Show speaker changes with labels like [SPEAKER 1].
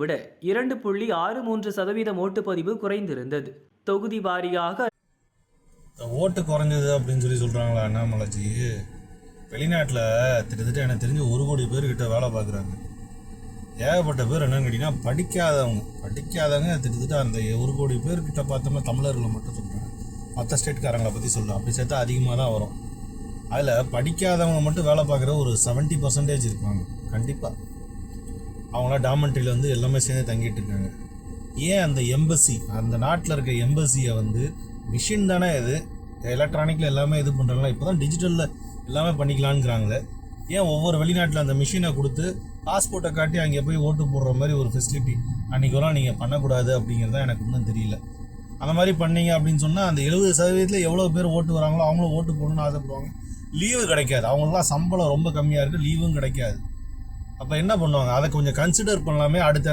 [SPEAKER 1] விட 2.63% ஓட்டுப்பதிவு குறைந்திருந்தது. தொகுதி வாரியாக
[SPEAKER 2] ஓட்டு குறைஞ்சது அப்படின்னு சொல்கிறாங்களா அண்ணாமலைஜி? வெளிநாட்டில் கிட்டத்தட்ட எனக்கு தெரிஞ்சு 1 கோடி பேர்கிட்ட வேலை பார்க்குறாங்க. ஏகப்பட்ட பேர் என்னன்னு கேட்டிங்கன்னா படிக்காதவங்க கிட்டத்தட்ட அந்த 1 கோடி பேர்கிட்ட பார்த்தோம்னா தமிழர்களை மட்டும் சொல்கிறேன், மற்ற ஸ்டேட்காரங்களை பற்றி சொல்லலாம், அப்படி சேர்த்தா அதிகமாக தான் வரும். அதில் படிக்காதவங்க மட்டும் வேலை பார்க்குற ஒரு 70% இருப்பாங்க கண்டிப்பாக. அவங்களாம் டாமண்ட்ரியில் வந்து எல்லாமே சேர்ந்து தங்கிட்டு இருக்காங்க. ஏன் அந்த எம்பசி, அந்த நாட்டில் இருக்க எம்பசியை வந்து மிஷின் தானே இது, எலக்ட்ரானிக்கில் எல்லாமே இது பண்ணுறாங்களா, இப்போ தான் டிஜிட்டலில் எல்லாமே பண்ணிக்கலான்ங்கிறாங்களே, ஏன் ஒவ்வொரு வெளிநாட்டில் அந்த மிஷினை கொடுத்து பாஸ்போர்ட்டை காட்டி அங்கே போய் ஓட்டு போடுற மாதிரி ஒரு ஃபெசிலிட்டி அன்றைக்கெல்லாம் நீங்கள் பண்ணக்கூடாது அப்படிங்கிறதான் எனக்கு இன்னும் தெரியல. அந்த மாதிரி பண்ணீங்க அப்படின்னு சொன்னால் அந்த 70% எவ்வளோ பேர் ஓட்டு வராங்களோ அவங்களும் ஓட்டு போடணும்னு ஆசைப்படுவாங்க. லீவு கிடைக்காது, அவங்களுக்குலாம் சம்பளம் ரொம்ப கம்மியாக இருக்குது, லீவும் கிடைக்காது. அப்போ என்ன பண்ணுவாங்க? அதை கொஞ்சம் கன்சிடர் பண்ணலாமே அடுத்த